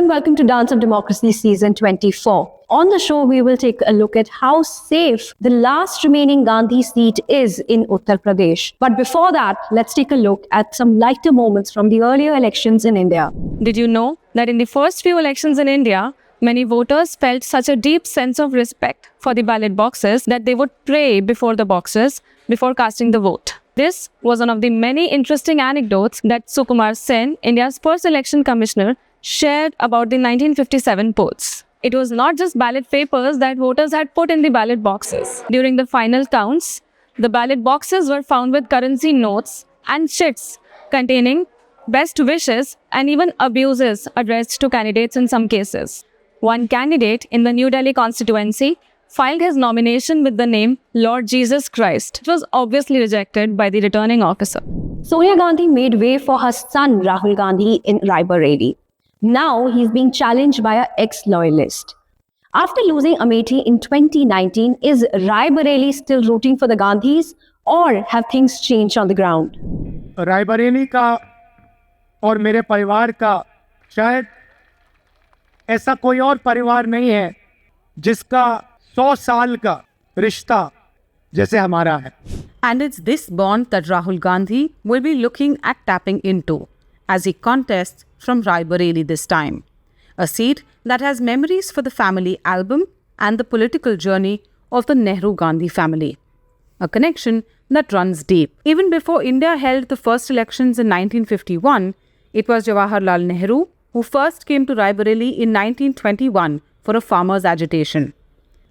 and welcome to Dance of Democracy Season 24. On the show, we will take a look at how safe the last remaining Gandhi seat is in Uttar Pradesh. But before that, let's take a look at some lighter moments from the earlier elections in India. Did you know that in the first few elections in India, many voters felt such a deep sense of respect for the ballot boxes that they would pray before the boxes before casting the vote? This was one of the many interesting anecdotes that Sukumar Sen, India's first election commissioner, shared about the 1957 polls. It was not just ballot papers that voters had put in the ballot boxes. During the final counts, the ballot boxes were found with currency notes and chits containing best wishes and even abuses addressed to candidates in some cases. One candidate in the New Delhi constituency filed his nomination with the name Lord Jesus Christ. It was obviously rejected by the returning officer. Sonia Gandhi made way for her son Rahul Gandhi in Raebareli. Now he's being challenged by an ex-loyalist. After losing Amethi in 2019, is Raebareli still rooting for the Gandhis or have things changed on the ground? Raebareli का और मेरे परिवार का शायद ऐसा कोई और परिवार नहीं है जिसका 100 साल का रिश्ता जैसे हमारा है. And it's this bond that Rahul Gandhi will be looking at tapping into as he contests from Raebareli this time, a seat that has memories for the family album and the political journey of the Nehru-Gandhi family, a connection that runs deep. Even before India held the first elections in 1951, it was Jawaharlal Nehru who first came to Raebareli in 1921 for a farmers' agitation.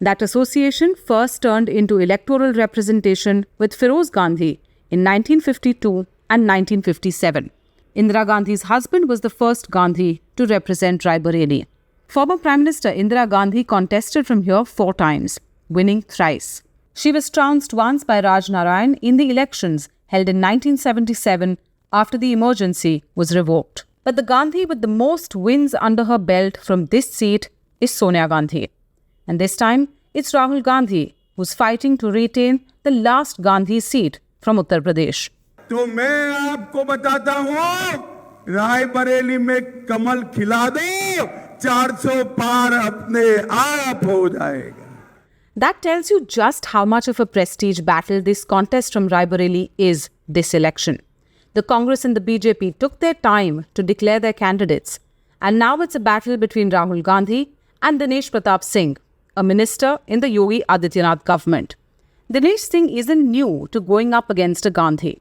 That association first turned into electoral representation with Feroz Gandhi in 1952 and 1957. Indira Gandhi's husband was the first Gandhi to represent Raebareli. Former Prime Minister Indira Gandhi contested from here 4 times, winning thrice. She was trounced once by Raj Narayan in the elections held in 1977 after the emergency was revoked. But the Gandhi with the most wins under her belt from this seat is Sonia Gandhi. And this time, it's Rahul Gandhi who's fighting to retain the last Gandhi seat from Uttar Pradesh. तो मैं आपको बताता हूँ रायबरेली में कमल खिला दो 400 पार अपने आप हो जाएगा. That tells you just how much of a prestige battle this contest from Raebareli is this election. The Congress and the BJP took their time to declare their candidates, and now it's a battle between Rahul Gandhi and Dinesh Pratap Singh, a minister in the Yogi Adityanath government. Dinesh Singh isn't new to going up against a Gandhi.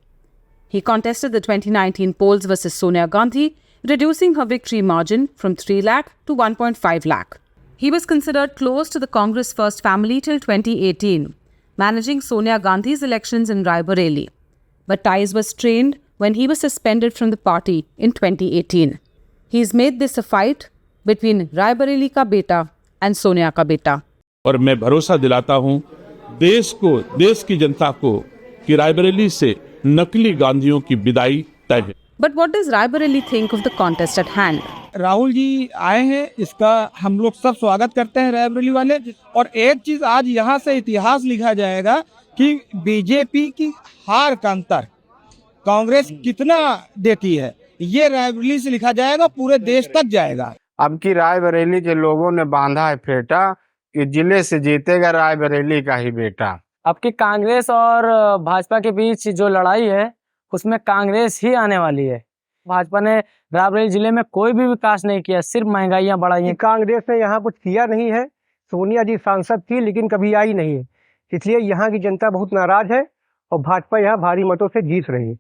He contested the 2019 polls versus Sonia Gandhi, reducing her victory margin from 3 lakh to 1.5 lakh. He was considered close to the Congress First family till 2018, managing Sonia Gandhi's elections in Raebareli. But ties were strained when he was suspended from the party in 2018. He's made this a fight between Raebareli ka beta and Sonia ka beta. और मैं भरोसा दिलाता हूं देश को, देश की जनता को कि रायबरेली से नकली गांधियों की विदाई तय है. But what does Raebareli think of the contest at hand? Rahul ji आए हैं, इसका हम लोग सब स्वागत करते हैं रायबरेली वाले. और एक चीज आज यहाँ से इतिहास लिखा जाएगा कि बीजेपी की हार का अंतर कांग्रेस कितना देती है, ये रायबरेली से लिखा जाएगा, पूरे देश तक जाएगा. अब की रायबरेली के लोगों ने बांधा है फेटा कि जिले से जीतेगा रायबरेली का ही बेटा. अब की कांग्रेस और भाजपा के बीच जो लड़ाई है उसमें कांग्रेस ही आने वाली है. भाजपा ने रायबरेली जिले में कोई भी विकास नहीं किया, सिर्फ महंगाइयां बढ़ाई हैं. कांग्रेस ने यहाँ कुछ किया नहीं है. सोनिया जी सांसद थी लेकिन कभी आई नहीं है, इसलिए यहाँ की जनता बहुत नाराज है और भाजपा यहाँ भारी मतों से जीत रही है.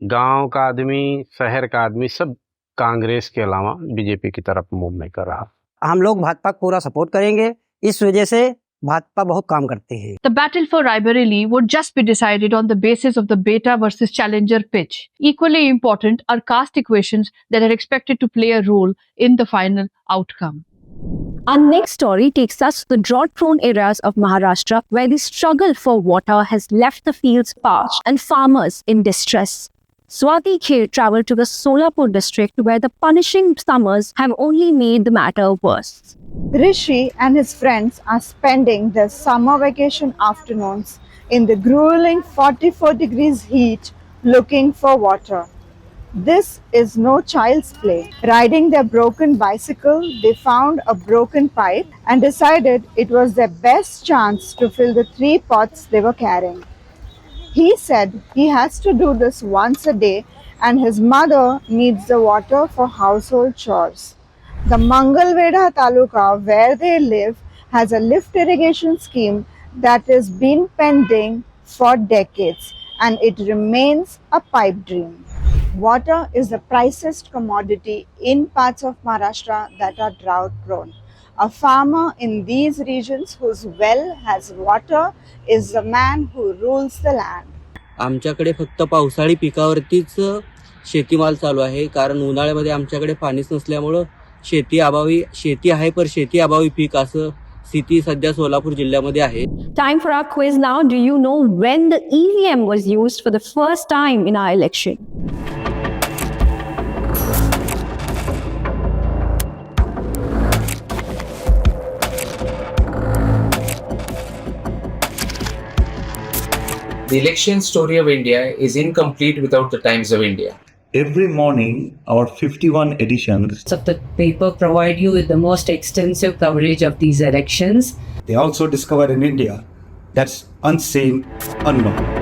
गांव का आदमी, शहर का आदमी सब कांग्रेस के अलावा बीजेपी की तरफ मूव नहीं कर रहा. हम लोग भाजपा को पूरा सपोर्ट करेंगे, इस वजह से भाजपा बहुत काम करते हैं. The battle for Raebareli would just be decided on the basis of the beta versus challenger pitch. Equally important are caste equations that are expected to play a role in the final outcome. Our next story takes us to the drought-prone areas of Maharashtra, where the struggle for water has left the fields parched and farmers in distress. Swati Kher travelled to the Solapur district, where the punishing summers have only made the matter worse. Rishi and his friends are spending their summer vacation afternoons in the grueling 44 degrees heat looking for water. This is no child's play. Riding their broken bicycle, they found a broken pipe and decided it was their best chance to fill the 3 pots they were carrying. He said he has to do this once a day and his mother needs the water for household chores. The Mangalveda Taluka, where they live, has a lift irrigation scheme that has been pending for decades and it remains a pipe dream. Water is the priciest commodity in parts of Maharashtra that are drought prone. A farmer in these regions whose well has water is the man who rules the land. आमच्याकडे फक्त पावसाळी पिकावरतीच शेतीमाल चालू आहे, कारण उन्हाळ्यामध्ये आमच्याकडे पाणीच नसल्यामुळं शेती आहे पर शेती अभावी पीक असं स्थिती सध्या सोलापूर जिल्ह्यामध्ये आहे. Time for our quiz now. Do you know when the EVM was used for the first time in our election? The election story of India is incomplete without the Times of India. Every morning, our 51 editions of the paper provide you with the most extensive coverage of these elections. They also discover an India that's unseen, unknown.